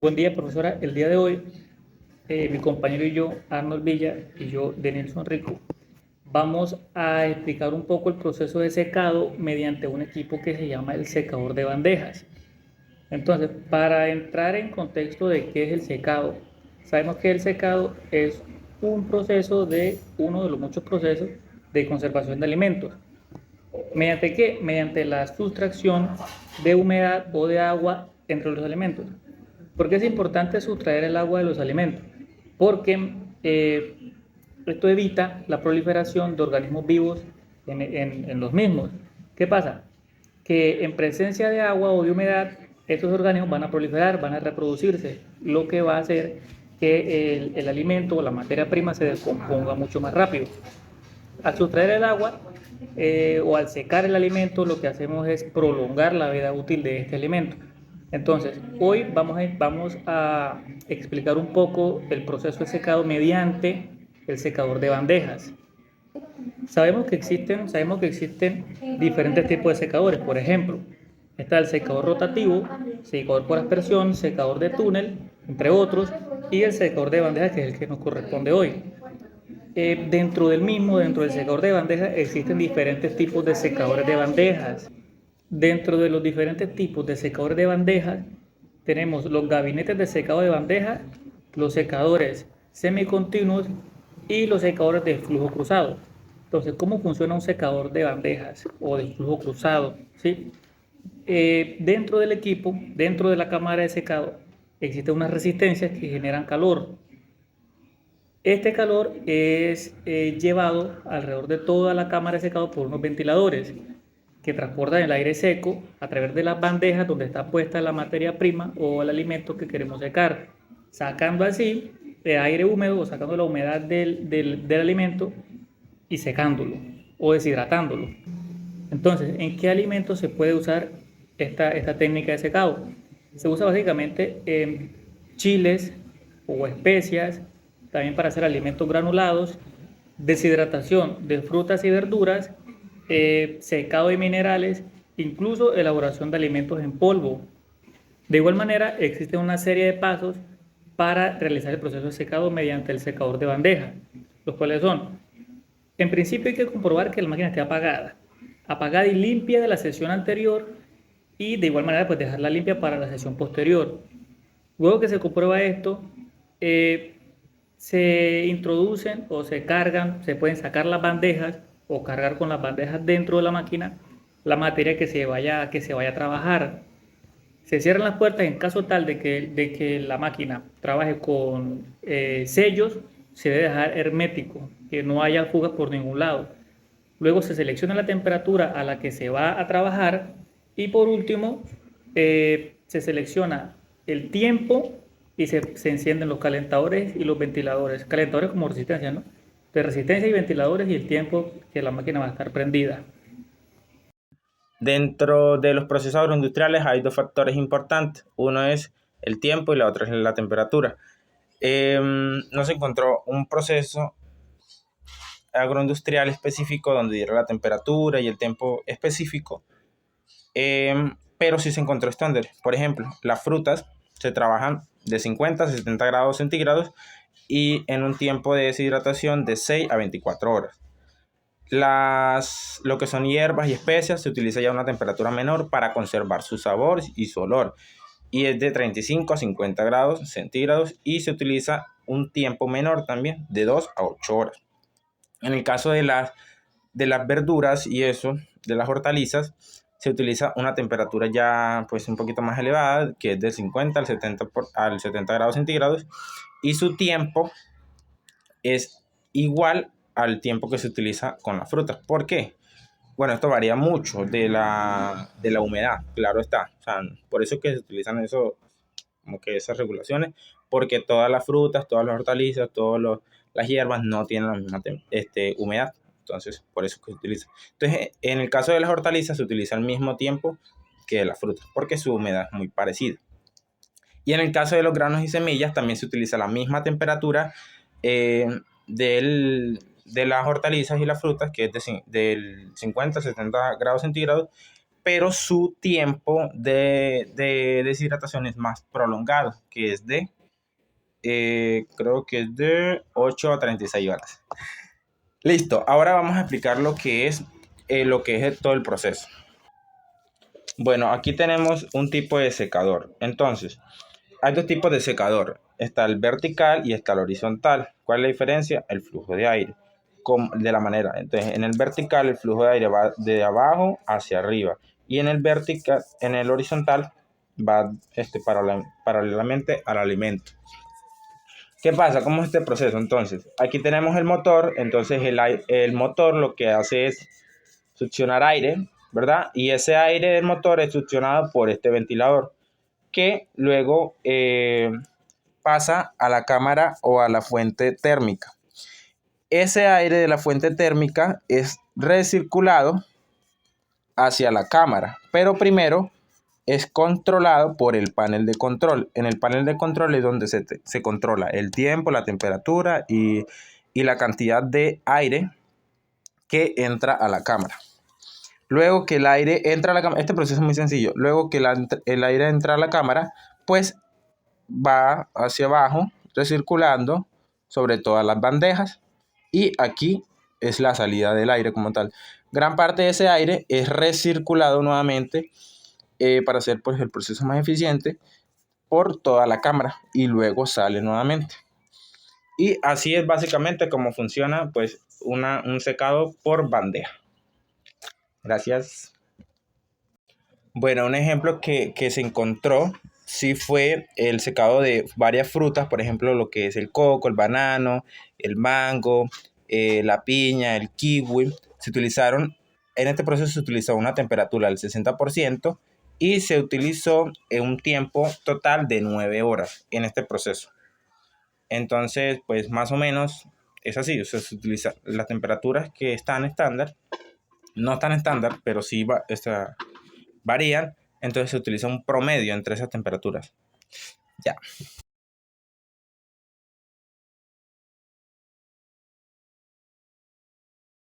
Buen día, profesora. El día de hoy, mi compañero y yo, Arnold Villa, y yo, Denilson Rico, vamos a explicar un poco el proceso de secado mediante un equipo que se llama el secador de bandejas. Entonces, para entrar en contexto de qué es el secado, sabemos que el secado es un proceso de uno de los muchos procesos de conservación de alimentos. ¿Mediante qué? Mediante la sustracción de humedad o de agua entre los alimentos. ¿Por qué es importante sustraer el agua de los alimentos? Porque esto evita la proliferación de organismos vivos en los mismos. ¿Qué pasa? Que en presencia de agua o de humedad, estos organismos van a proliferar, van a reproducirse, lo que va a hacer que el alimento o la materia prima se descomponga mucho más rápido. Al sustraer el agua o al secar el alimento, lo que hacemos es prolongar la vida útil de este alimento. Entonces, hoy vamos a explicar un poco el proceso de secado mediante el secador de bandejas. Sabemos que existen diferentes tipos de secadores. Por ejemplo, está el secador rotativo, secador por aspersión, secador de túnel, entre otros, y el secador de bandejas, que es el que nos corresponde hoy. Dentro del secador de bandejas, existen diferentes tipos de secadores de bandejas. Dentro de los diferentes tipos de secadores de bandejas, tenemos los gabinetes de secado de bandejas, los secadores semicontinuos y los secadores de flujo cruzado. Entonces, ¿cómo funciona un secador de bandejas o de flujo cruzado? ¿Sí? Dentro del equipo, dentro de la cámara de secado, existen unas resistencias que generan calor. Este calor es llevado alrededor de toda la cámara de secado por unos ventiladores que transportan el aire seco a través de las bandejas donde está puesta la materia prima o el alimento que queremos secar, sacando así el aire húmedo o sacando la humedad del alimento y secándolo o deshidratándolo. Entonces, ¿en qué alimento se puede usar esta técnica de secado? Se usa básicamente en chiles o especias, también para hacer alimentos granulados, deshidratación de frutas y verduras, secado de minerales, incluso elaboración de alimentos en polvo. De igual manera, existe una serie de pasos para realizar el proceso de secado mediante el secador de bandeja, los cuales son: en principio hay que comprobar que la máquina esté apagada y limpia de la sesión anterior, y de igual manera pues dejarla limpia para la sesión posterior. Luego que se comprueba esto, eh, se introducen o se cargan, se pueden sacar las bandejas o cargar con las bandejas dentro de la máquina la materia que se vaya a trabajar. Se cierran las puertas en caso tal de que la máquina trabaje con sellos, se debe dejar hermético, que no haya fugas por ningún lado. Luego se selecciona la temperatura a la que se va a trabajar y por último se selecciona el tiempo y se encienden los calentadores y los ventiladores. Calentadores como resistencia, ¿no? De resistencia y ventiladores y el tiempo que la máquina va a estar prendida. Dentro de los procesos agroindustriales hay dos factores importantes. Uno es el tiempo y la otra es la temperatura. No se encontró un proceso agroindustrial específico donde diera la temperatura y el tiempo específico, pero sí se encontró estándar. Por ejemplo, las frutas se trabajan de 50 a 70 grados centígrados y en un tiempo de deshidratación de 6 a 24 horas. Lo que son hierbas y especias se utiliza ya a una temperatura menor para conservar su sabor y su olor, y es de 35 a 50 grados centígrados y se utiliza un tiempo menor también, de 2 a 8 horas. En el caso de las verduras y eso, de las hortalizas, se utiliza una temperatura ya pues un poquito más elevada, que es de 50 al 70 grados centígrados, y su tiempo es igual al tiempo que se utiliza con las frutas. ¿Por qué? Bueno, esto varía mucho de la humedad, claro está. O sea, por eso es que se utilizan eso, como que esas regulaciones, porque todas las frutas, todas las hortalizas, las hierbas no tienen la misma humedad. Entonces, por eso es que se utiliza. Entonces, en el caso de las hortalizas, se utiliza el mismo tiempo que de las frutas, porque su humedad es muy parecida. Y en el caso de los granos y semillas, también se utiliza la misma temperatura eh, de las hortalizas y las frutas, que es del 50 a 70 grados centígrados, pero su tiempo de deshidratación es más prolongado, que es de, creo que es de 8 a 36 horas. Listo, ahora vamos a explicar lo que es todo el proceso. Bueno, aquí tenemos un tipo de secador. Entonces, hay dos tipos de secador. Está el vertical y está el horizontal. ¿Cuál es la diferencia? El flujo de aire. De la manera. Entonces, en el vertical el flujo de aire va de abajo hacia arriba. Y en el horizontal va paralelamente al alimento. ¿Qué pasa? ¿Cómo es este proceso? Entonces, aquí tenemos el motor. Entonces, el motor lo que hace es succionar aire, ¿verdad? Y ese aire del motor es succionado por este ventilador, que luego pasa a la cámara o a la fuente térmica. Ese aire de la fuente térmica es recirculado hacia la cámara, pero primero es controlado por el panel de control. En el panel de control es donde se controla el tiempo, la temperatura y la cantidad de aire que entra a la cámara. Luego que el aire entra a la cámara, este proceso es muy sencillo. Luego que el aire entra a la cámara, pues va hacia abajo, recirculando sobre todas las bandejas. Y aquí es la salida del aire como tal. Gran parte de ese aire es recirculado nuevamente para hacer pues, el proceso más eficiente por toda la cámara y luego sale nuevamente. Y así es básicamente como funciona pues, un secado por bandeja. Gracias. Bueno, un ejemplo que se encontró sí fue el secado de varias frutas, por ejemplo, lo que es el coco, el banano, el mango, la piña, el kiwi. En este proceso se utilizó una temperatura del 60% y se utilizó un tiempo total de 9 horas en este proceso. Entonces, pues más o menos es así, o sea, se utilizan las temperaturas que están estándar, no están estándar, pero sí varían, entonces se utiliza un promedio entre esas temperaturas. Ya.